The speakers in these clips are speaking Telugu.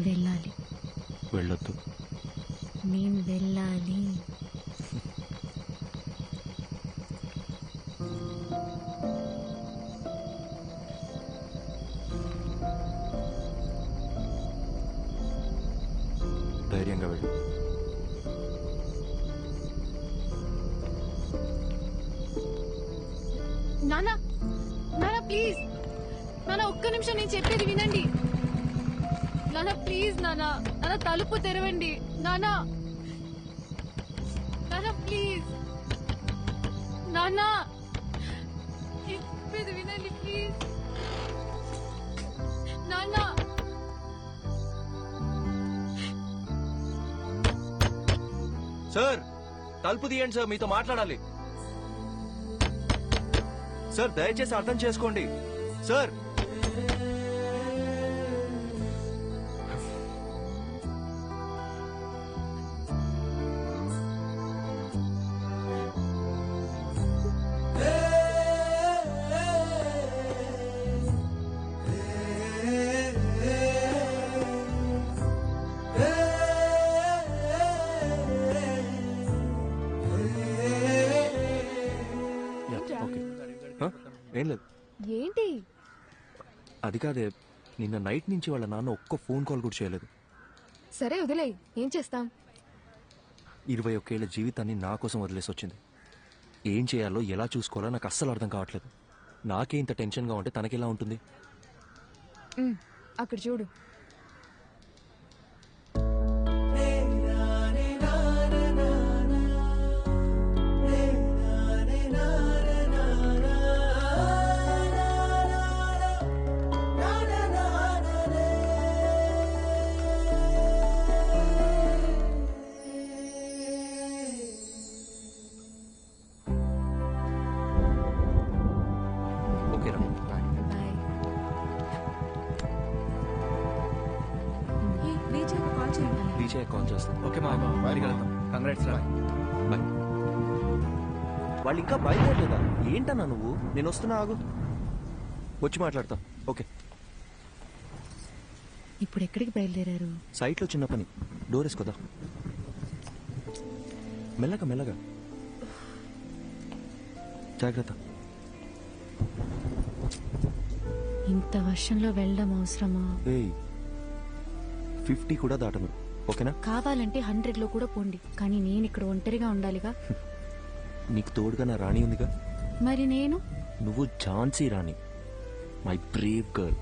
వెళ్ళాలి. వెళ్ళొద్దు. నేను వెళ్ళాలి. ధైర్యంగా వెళ్ళు. నానా, నానా ప్లీజ్, నానా ఒక్క నిమిషం నేను చెప్పేది వినండి. నానా ప్లీజ్, నానా నానా తలుపు తెరవండి. నానా, నానా ప్లీజ్, నానా చెప్పేది వినండి ప్లీజ్. నానా సార్, తలుపు తీయండి సార్, మీతో మాట్లాడాలి. సార్ దయచేసి అర్థం చేసుకోండి సార్. ఏం లేదు. ఏంటి? అది కాదే, నిన్న నైట్ నుంచి వాళ్ళ నాన్న ఒక్క ఫోన్ కాల్ కూడా చేయలేదు. సరే వదిలే, ఏం చేస్తాం. 21 ఏళ్ల జీవితాన్ని నా కోసం వదిలేసి వచ్చింది. ఏం చేయాలో ఎలా చూసుకోవాలో నాకు అస్సలు అర్థం కావట్లేదు. నాకే ఇంత టెన్షన్గా ఉంటే తనకెలా ఉంటుంది? అక్కడ చూడు. కాల్ చేస్తాం. ఓకే మా బయటికి వెళ్తాం. కంగ్రాట్స్ రా. బాయ్. వాళ్ళు ఇంకా బయలుదేరలేదా? ఏంటన్నా నువ్వు? నేను వస్తున్నా, ఆగు, వచ్చి మాట్లాడతా. ఓకే. ఇప్పుడు ఎక్కడికి బయలుదేరారు? సైట్లో చిన్న పని, డోర్ వేసుకోదా. మెల్లగా మెల్లగా, జాగ్రత్త. ఇంత వర్షంలో వెళ్ళడం అవసరమా? 50 కూడా దాటను, ఓకేనా? కావాలంటే 100లో కూడా పోండి, కానీ నేను ఇక్కడ ఒంటరిగా ఉండాలిగా. నీకు తోడుగా నా రాణి ఉందిగా. మరి నేను? నువ్వు ఝాన్సీ రాణి, మై బ్రేవ్ గర్ల్.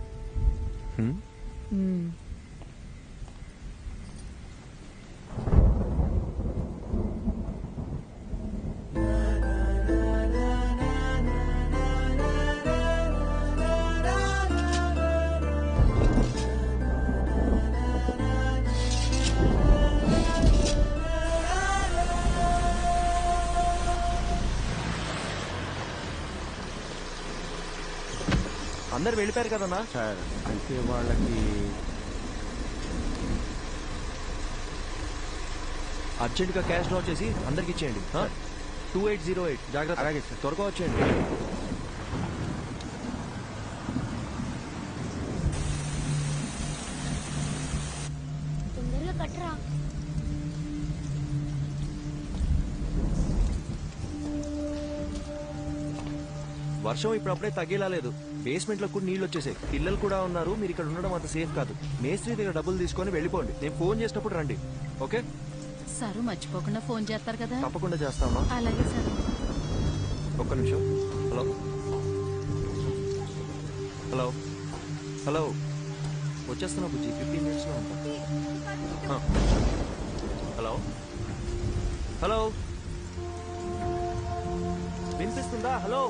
అందరు వెళ్ళిపోయారు కదన్నా. సార్ అంటే వాళ్ళకి అర్జెంటుగా క్యాష్ డ్రా చేసి అందరికి ఇచ్చేయండి. 2808 జాగ్రత్త. అలాగే సార్. త్వరగా వచ్చేయండి. తొందరగా కట్టరా. వర్షం ఇప్పుడప్పుడే తగ్గేలా లేదు. బేస్మెంట్ లో కూడా నీళ్లు వచ్చేసాయి. పిల్లలు కూడా ఉన్నారు. మీరు ఇక్కడ ఉండడం అంత సేఫ్ కాదు. మేస్త్రి దగ్గర డబ్బులు తీసుకొని వెళ్ళిపోండి. నేను ఫోన్ చేసినప్పుడు రండి, ఓకే? సారు మర్చిపోకుండా ఫోన్ చేస్తారు కదా. తప్పకుండా చేస్తామా. అలాగే సార్. ఒక్క నిమిషం. హలో హలో హలో, వచ్చేస్తున్నా బుజ్జి, 15 minutes లో ఉంటా. హలో హలో, వినిపిస్తుందా? Hello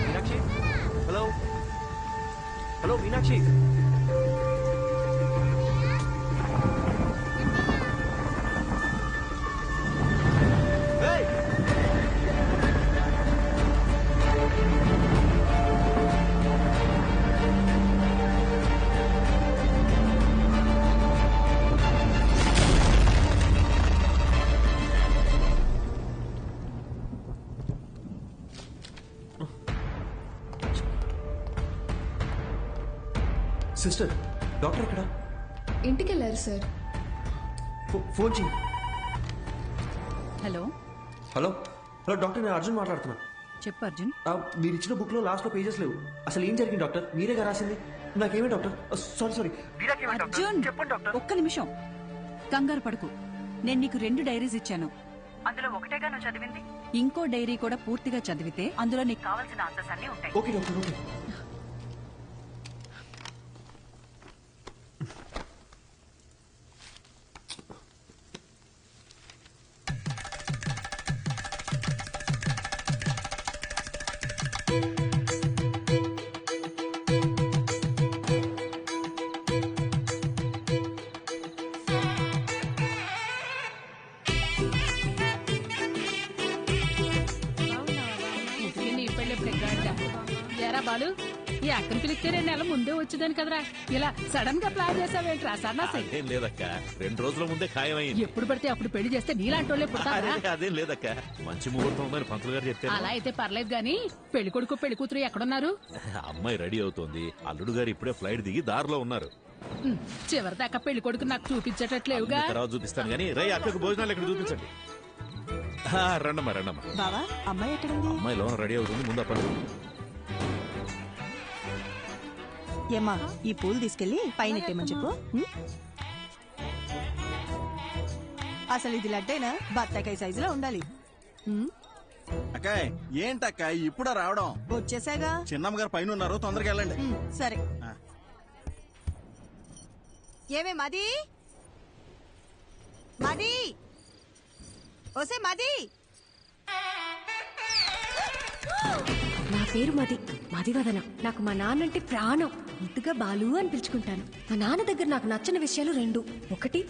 Meenakshi, hello hello Meenakshi. Sister doctor ఎక్కడ? ఇంటికి వెళ్ళారు సార్. ఫోన్ చేయి. హలో హలో హలో డాక్టర్, నేను అర్జున్ మాట్లాడుతున్నా. చెప్పు అర్జున్. మీరు ఇచ్చిన బుక్ లో లాస్ట్ లో పేజెస్ లేవు. అసలు ఏం జరిగింది డాక్టర్? మీరేగా రాసింది. నాకేమే డాక్టర్? సారీ. అర్జున్ ఒక్క నిమిషం, కంగారు పడుకు. నేను నీకు 2 డైరీస్ ఇచ్చాను. అందులో ఒకటేగా నువ్వు చదివింది. ఇంకో డైరీ కూడా పూర్తిగా చదివితే అందులో నీకు కావాల్సిన ఆన్సర్స్ అన్ని ఉంటాయి. Okay doctor, okay. ఎరా బాలు, ఈ అక్కని పిలిస్తే 2 నెలల ముందే వచ్చేదాని కదరా, ఇలా సడన్ గా ప్లాన్ చేసావేంట్రా సన్నాసి? అదేం లేదక్క, 2 రోజుల ముందే ఖాయమైంది. ఎప్పుడు పడితే అప్పుడు పెళ్లి చేస్తే నీలాంటి వాళ్ళే పుడతారా? అదేం లేదక్క, మంచి ముహూర్తం ఉందని పంతులు గారు చెప్తే అలా అయితే పర్లేదు గాని పెళ్లి కొడుకు పెళ్లి కూతురు ఎక్కడున్నారు? అమ్మాయి రెడీ అవుతోంది. అల్లుడు గారు ఇప్పుడే ఫ్లైట్ దిగి దారిలో ఉన్నారు. చివరిదాకా పెళ్లి కొడుకు నాకు చూపించేటట్లేవుగా. అన్ని తర్వాత చూపిస్తాను గానీ రై అక్కకు భోజనాలు ఇక్కడ చూపించండి. రండమ్మా. బావా, అమ్మాయి ఎక్కడుంది? అమ్మాయి లోన రెడీ అవుతుంది, ముందు పని. ఏమ్మా, ఈ పూలు తీసుకెళ్లి పైన ఎట్టేమని చెప్పు. అసలు ఇది లడ్డైనా బత్తాకాయ సైజులో ఉండాలి. అక్కాయ్ ఏంటక్క ఇప్పుడా రావడం? వచ్చేసాగా. చిన్నమ్మ గారు పైన ఉన్నారు, తొందరగా వెళ్ళండి. సరే. ఏమే మది మది ఓసే మది. నా పేరు మదివదన. నాకు మా నాన్నంటే ప్రాణం. ముద్దుగా బాలు అని పిలుచుకుంటాను. మా నాన్న దగ్గర నాకు నచ్చిన విషయాలు 2. ఒకటి,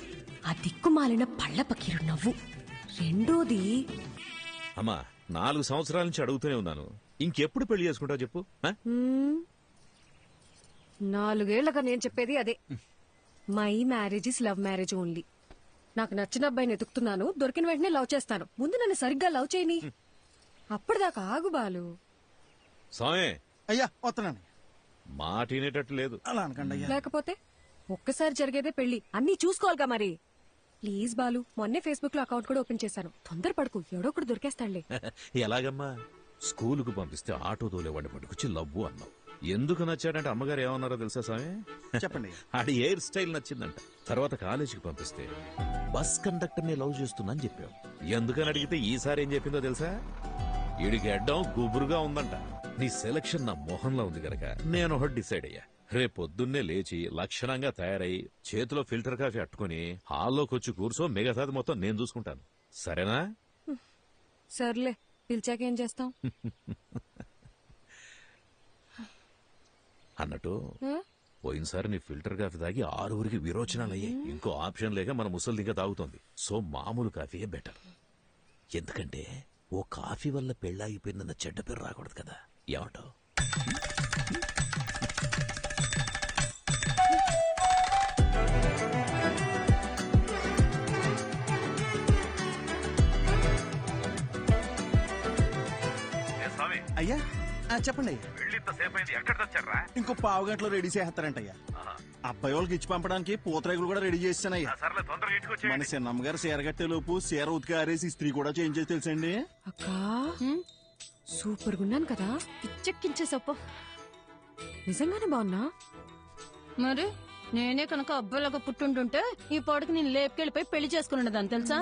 ఆ దిక్కుమాలిన పళ్ళ పకీరు నవ్వు. రెండోది, అమ్మా 4 సంవత్సరాల నుంచి అడుగుతూనే ఉన్నాను, ఇంకెప్పుడు పెళ్లి చేసుకుంటావు చెప్పు. 4 ఏళ్లుగా నేను చెప్పేది అదే. My marriage is love marriage only. నాకు నచ్చిన అబ్బాయిని ఎతుకుతున్నాను, దొరికిన వెంటనే లవ్ చేస్తాను. ముందు నన్ను సరిగ్గా లవ్ చేయని, అప్పటిదాకా ఆగు బాలు. సామే అయ్యా వస్తున్నాను. మాట వినేటట్టు లేదు. అలా అనకండి అయ్యా. లేకపోతే ఒక్కసారి జరిగేదే పెళ్లి, అన్నీ చూసుకోవాలిగా మరి. ప్లీజ్ బాలు, మొన్నే ఫేస్బుక్ లో అకౌంట్ కూడా ఓపెన్ చేశాను. తొందరపడకు, ఎవడో ఒకడు దొరికేస్తాడులే. ఎలాగమ్మా? స్కూలుకు పంపిస్తే ఆటో తోలేవాడిని పట్టుకొచ్చి లవ్వు అన్నావు. ఎందుకు నచ్చాడంటే అమ్మగారు ఏమన్నారో తెలుసా స్వామి? చెప్పండి. ఆడి హెయిర్ స్టైల్ నచ్చిందంట. తర్వాత కాలేజీకి పంపిస్తే బస్ కండక్టర్ ని లవ్ చేస్తున్నా అని చెప్పావు. ఎందుకని అడిగితే ఈసారి ఏం చెప్పిందో తెలుసా? ఈడికి అడ్డం గుబురుగా ఉందంట. నీ సెలక్షన్ నా మొహంలో ఉంది గనక నేను ఒకటి డిసైడ్ అయ్యా. రేపొద్దున్నే లేచి లక్షణంగా తయారై చేతిలో ఫిల్టర్ కాఫీ అట్టుకుని హాల్లోకి వచ్చి కూర్చో, మిగతాది మొత్తం నేను చూసుకుంటాను. సరేనా? సర్లే, పిలిచాకేం చేస్తాం? అన్నట్టు పోయినసారి నీ ఫిల్టర్ కాఫీ తాగి 6 విరోచనాలు అయ్యాయి. ఇంకో ఆప్షన్ లేక మన ముసలి ఇంకా తాగుతోంది. సో మామూలు కాఫీయే బెటర్. ఎందుకంటే ఓ కాఫీ వల్ల పెళ్ళాగిపోయిందన్న చెడ్డ పేరు రాకూడదు కదా. ఏమంటావు? అయ్యా చెప్పండి. ఇంకో 1/2 గంటలో రెడీ చేస్తారంటయ్యా. అబ్బాయి వాళ్ళకి ఇచ్చి పంపడానికి పూతరేగులు కూడా రెడీ చేస్తానయ్యా. మన చిన్నమ్మ గారు చీర కట్టే లోపు చీర ఉతికి ఆరేసి ఇస్త్రీ కూడా చేంజ్ చేసి తెలుసండి. అక్కా, సూపర్ గున్నాను కదా, పిచ్చెక్కించేసప్ప. నిజంగానే బాగున్నా? మరి నేనే కనుక అబ్బాయిలాగా పుట్టుంటుంటే ఈ పాటకి నేను లేపుకెళ్ళిపోయి పెళ్లి చేసుకున్నదాన్ని తెలుసా?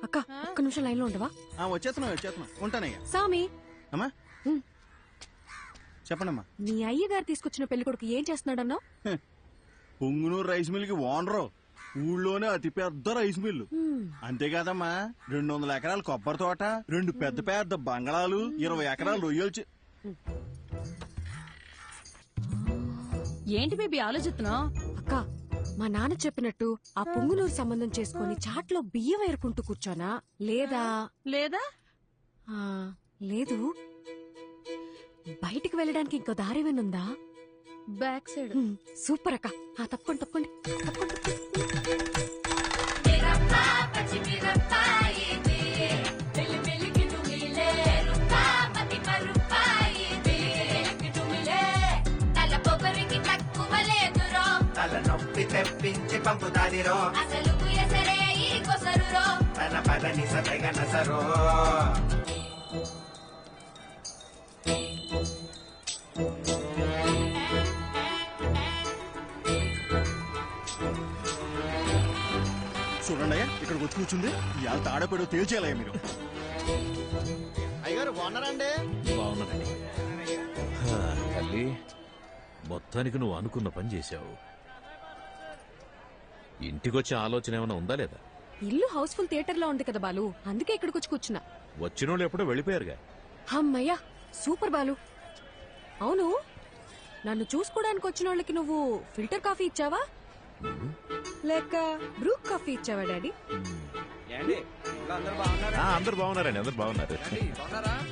అక్క, ఒక్క నిమిషం లైన్ లో ఉండవా? వచ్చేస్తున్నా ఉంటానయ్యా. సామి, అమ్మా చెప్పండమ్మా. నీ అయ్యగారు తీసుకొచ్చిన పెళ్లి కొడుకు ఏం చేస్తున్నాడన్నావు? పొంగునూరు రైస్ మిల్ కి ఓనరు. ఊళ్ళోనే అతి పెద్ద రైస్ మిల్లు. అంతేకాదమ్మా, 200 ఎకరాల కొబ్బరి తోట, 2 పెద్ద పెద్ద బంగళాలు, 20 ఎకరాలు రొయ్యలు. ఏంటి బేబీ ఆలోచిస్తున్నావు? అక్క, మా నాన్న చెప్పినట్టు ఆ పొంగునూరు సంబంధం చేసుకుని చాట్లో బియ్యం ఏరుకుంటూ కూర్చోనా, లేదా లేదా లేదు బయటికి వెళ్ళడానికి ఇంకో దారేమేనుందా? Back side. సూపర్ అక్క. తప్పకుండా. తల పొగరికి తక్కువ ఎగిసి పంపుతాదిరో అసలు ఎసరే ఇరికొసరురో తన పదని సతగనసరో చూడండి అయ్యా ఇక్కడికి వచ్చి కూర్చుంది ఇవాళ తాడపేడో తేల్చేయాలయ్యా మీరు. అయ్యగారు బాగున్నారండి? బాగున్నానండి. తల్లి, మొత్తానికి నువ్వు అనుకున్న పని చేశావు. ఇంటికొచ్చే ఆలోచన ఏమైనా ఉందా లేదా? ఇల్లు హౌస్ఫుల్ థియేటర్ లో ఉంది కదా బాలు, అందుకే ఇక్కడికి వచ్చి కూర్చున్నా. వచ్చినోళ్ళు ఎప్పుడో వెళ్ళిపోయారుగా. అమ్మయ్యా సూపర్ బాలు. అవును, నన్ను చూసుకోవడానికి వచ్చిన వాళ్ళకి నువ్వు ఫిల్టర్ కాఫీ ఇచ్చావా లేక బ్రూ కాఫీ ఇచ్చావా డాడీ? అందరు బాగున్నారండి, అందరు బాగున్నారు.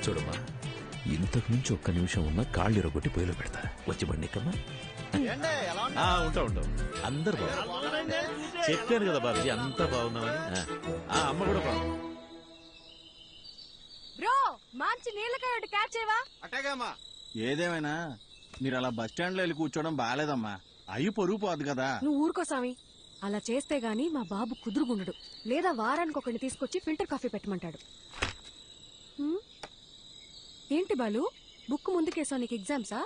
చూడమ్మా, ఇంతకు మించి ఒక్క నిమిషం ఉన్నా కాళ్ళు ఇరగొట్టి పొయ్యిలో పెడతా. వచ్చి బండి కమ్మా. ఉంటా ఉంటా. అందరు బాగున్నారు. చెప్పాను కదా బాబుజీ, అంతా బాగున్నామని. అమ్మ కూడా బాగుంది. బ్రో మంచి నీళ్ళకాయ క్యాచ్ చేయవా? అట్టగామా. ఏదేమైనా మీరు అలా బస్ స్టాండ్ లో వెళ్ళి కూర్చోవడం బాగాలేదమ్మా. అయ్యి పొరుగు పోదు కదా. నువ్వు ఊరుకో స్వామి. అలా చేస్తే గాని మా బాబు కుదురుగుండడు. లేదా వారానికి ఒకరిని తీసుకొచ్చి ఫిల్టర్ కాఫీ పెట్టమంటాడు. ఏంటి బాలు, బుక్ ముందుకేసావు, నీకు ఎగ్జామ్సా?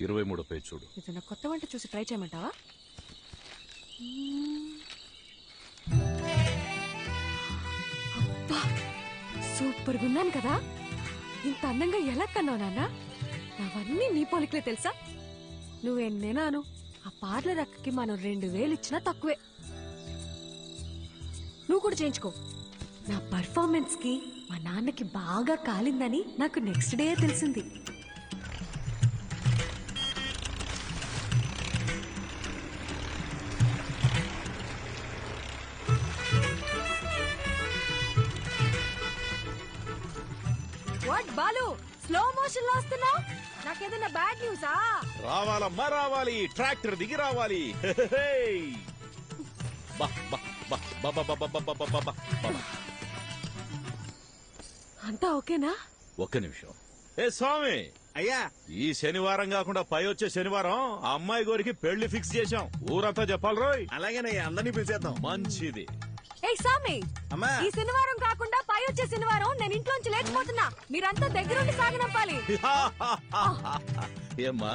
23వ పేజ్ చూడు. ఏదైనా కొత్త వంట చూసి ట్రై చేయమంటావా? అబ్బా సూపర్ గా ఉన్నాను కదా. ఇంత అందంగా ఎలా కన్నావు నాన్న? అవన్నీ నీ పోలికలే తెలుసా? నువ్వెన్నేనాను ఆ పార్లర్ అక్కకి మనం 2000 ఇచ్చినా తక్కువే. నువ్వు కూడా చేయించుకో. నా పర్ఫార్మెన్స్ కి మా నాన్నకి బాగా కాలిందని నాకు నెక్స్ట్ డే తెలిసింది. వాట్ బాలు, స్లో మోషన్ లో వస్తున్నావు? నాకేదైనా బ్యాడ్ న్యూసా? రావాలమ్మా రావాలి, ట్రాక్టర్ దిగి రావాలి. అంతా ఓకేనా? ఒక్క నిమిషం. ఏ స్వామి, అయ్యా ఈ శనివారం కాకుండా పై వచ్చే శనివారం ఆ అమ్మాయి గోరికి పెళ్లి ఫిక్స్ చేశాం. ఊరంతా చెప్పాలి రోయ్. అలాగేనయ్యా, అందరినీ పిలిచేద్దాం. మంచిది. ఏయ్ సామి, అమ్మా ఈ శనివారం కాకుండా పై వచ్చే శనివారం నేను ఇంట్లోంచి లేకపోతున్నా. మీరంతా దగ్గరుండి సాగనంపాలి. ఏమ్మా,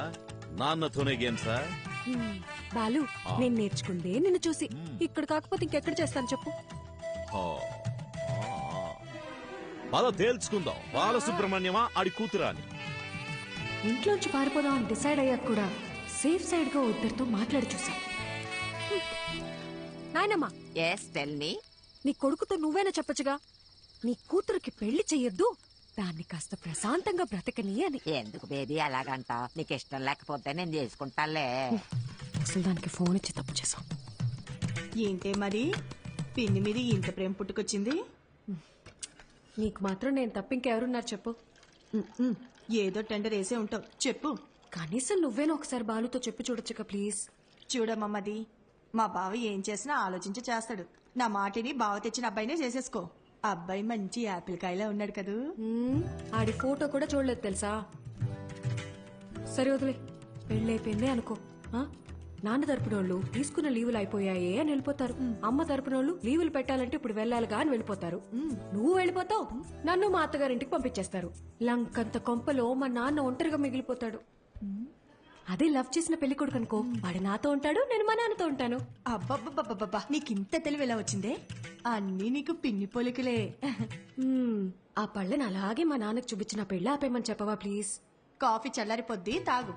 నాన్నతోనే గేమ్సా? బాలు, నేను నేర్చుకుందే నిన్ను చూసి. ఇక్కడ కాకపోతే ఇంకెక్కడ చేస్తాను చెప్పు? పద తేల్చుకుందాం. బాలసుబ్రహ్మణ్యమా ఆడి కూతురా అని. ఇంట్లోంచి పారిపోదాం అని డిసైడ్ అయ్యాక కూడా సేఫ్ సైడ్ గా ఇద్దరితో మాట్లాడి చూసా. నాయనమ్మా, నీ కొడుకుతో నువ్వేనా చెప్పచ్చుగా, నీ కూతురికి పెళ్లి చెయ్యొద్దు, దాన్ని కాస్త ప్రశాంతంగా బ్రతకని అని. ఎందుకు బేబీ అలాగంట? నీకు ఇష్టం లేకపోతే నేను చేసుకుంటాలే. అసలు దానికి ఫోన్ ఇచ్చి తప్పు చేసాం. ఏంటే మరి పిన్ని మీద ఇంత ప్రేమ పుట్టుకొచ్చింది? నీకు మాత్రం నేను తప్ప ఇంకెవరున్నారు చెప్పు? ఏదో టెండర్ వేసే ఉంటావు, చెప్పు. కనీసం నువ్వేనా ఒకసారి బాలుతో చెప్పి చూడొచ్చుగా ప్లీజ్. చూడమ్మది, మా బావ ఏం చేసినా ఆలోచించి చేస్తాడు. నా మాటిని బావ తెచ్చిన అబ్బాయినే చేసేసుకో. అబ్బాయి మంచి యాపిల్ కాయలా ఉన్నాడు కదూ. ఆడి ఫోటో కూడా చూడలేదు తెలుసా. సరే వదిలే, పెళ్ళైపోయిందే అనుకో. నాన్న తరపునోళ్ళు తీసుకున్న లీవులు అయిపోయాయే అని వెళ్ళిపోతారు. అమ్మ తరపునోళ్ళు లీవులు పెట్టాలంటే ఇప్పుడు వెళ్ళాలిగా అని వెళ్ళిపోతారు. నువ్వు వెళ్ళిపోతావు, నన్ను మా అత్తగారింటికి పంపించేస్తారు. లంకంత కొంపలో మా నాన్న ఒంటరిగా మిగిలిపోతాడు. అదే లవ్ చేసిన పెళ్లి కొడుకు అనుకో, వాడు నాతో ఉంటాడు, నేను మా నాన్నతో ఉంటాను. అబ్బబ్బబ్బబ్బబ్బా, నీకింత తెలివి ఎలా వచ్చిందే? అన్నీ నీకు పిన్ని పోలికలే. ఆ పళ్ళని అలాగే మా నాన్నకు చూపించిన పెళ్ళి ఆపేయమని చెప్పవా ప్లీజ్? కాఫీ చల్లారిపోద్ది, తాగు.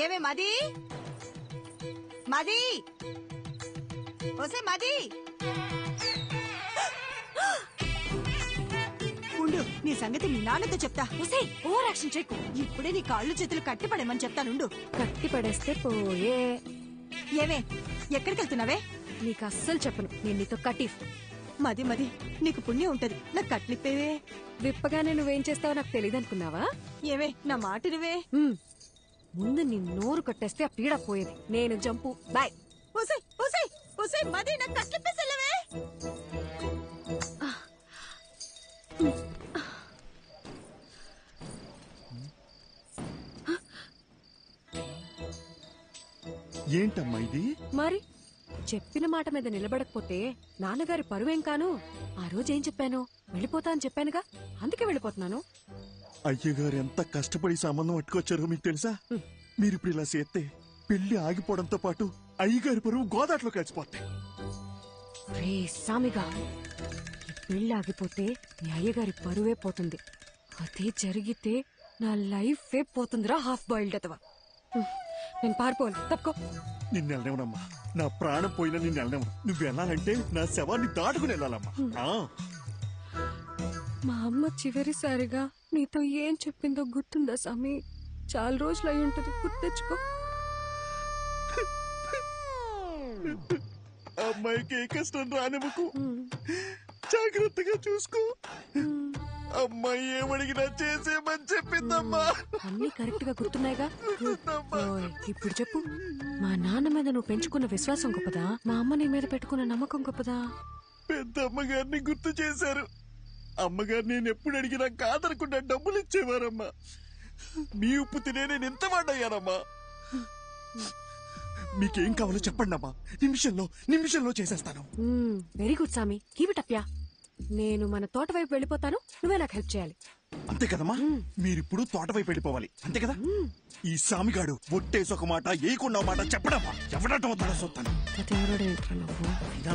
ఏమే మది, మది, ఓసే మది, ఉండు, నీ సంగతి మీ నాన్నతో చెప్తా. ఓసే ఓవర్ యాక్షన్ చేయకు. ఇప్పుడే నీ కాళ్ళు చేతులు కట్టి పడేమని చెప్తానుండు. కట్టి పడేస్తే పోయే. ఏమే, ఎక్కడికి వెళ్తున్నావే? నీకు అస్సలు చెప్పను, నేను నీతో కటీఫ్. మది మది, నీకు పుణ్యం ఉంటది, నాకు కట్లిప్పేవే. విప్పగానే నువ్వేం చేస్తావో నాకు తెలియదు అనుకున్నావా? ఏవే, నా మాట నువ్వే. ముందు నీ నోరు కట్టేస్తే ఆ పీడ పోయేది. నేను జంపు, బాయ్. ఓసే ఓసే ఓసే మది, నాకు కట్లిప్పేసలేవే. ఏంటమ్మా ఇది? మరి చెప్పిన మాట మీద నిలబడకపోతే నాన్నగారి పరువేం కాను. ఆ రోజు ఏం చెప్పాను? వెళ్ళిపోతా అని చెప్పానుగా, అందుకే వెళ్ళిపోతున్నాను. అయ్యగారు ఎంత కష్టపడి సంబంధం పట్టుకొచ్చారో మీకు తెలుసా? మీరు ఇప్పుడు ఇలా చేస్తే పెళ్లి ఆగిపోవడంతో పాటు అయ్యగారి పరువు గోదాట్లో కలిసిపోతాయి. రే సామిగా, ఈ పెళ్లి ఆగిపోతే నీ అయ్యగారి పరువే పోతుంది. అదే జరిగితే నా లైఫే పోతుందిరా, హాఫ్ బాయిల్డ్ అతవా. నేను పారిపోవాలి, తప్పుకో. నిన్ను వెళ్ళనివ్వనమ్మా, నా ప్రాణం పోయినా నిన్ను వెళ్ళనివ్వను. నువ్వు వెళ్ళాలంటే నా శవాన్ని దాటుకుని వెళ్ళాలమ్మా. మా అమ్మ చివరిసారిగా నీతో ఏం చెప్పిందో గుర్తుందా సామి? చాలా రోజులు అయి ఉంటది, గుర్తు తెచ్చుకో. అమ్మాయికి ఏ కష్టం రానివ్వకు, జాగ్రత్తగా చూసుకో. అమ్మాయి ఏమడిగినా చేసేమని చెప్పిందమ్మా. అన్ని కరెక్ట్ గా గుర్తున్నాయిగా? ఓయ్, ఇప్పుడు చెప్పు, మా నాన్న మీద నువ్వు పెంచుకున్న విశ్వాసం గొప్పదా, మా అమ్మ నీ మీద పెట్టుకున్న నమ్మకం గొప్పదా? పెద్ద అమ్మగారిని గుర్తు చేశారు. అమ్మగారు నేను ఎప్పుడు అడిగినా కాదనకుండా డబ్బులు ఇచ్చేవారమ్మా. మీ ఉప్పు తినే నేను ఎంత వాడయ్యానమ్మా. మీకేం కావాలో చెప్పండి అమ్మా, నిమిషంలో చేసేస్తాను. వెరీ గుడ్ సామి, కీప్ ఇట్ అప్ యా. నేను మన తోట వైపు వెళ్ళిపోతాను, నువ్వే నాకు హెల్ప్ చేయాలి. అంతే కదమ్మా? మీరిప్పుడు తోట వైపు వెళ్ళిపోవాలి, అంతే కదా? ఈ సామిగాడు ఒట్టేసి ఒక మాట ఏయకుండా మాట చెప్పడమ్మా. ఎవడటం అవుతాడో చూస్తాను. నువ్వు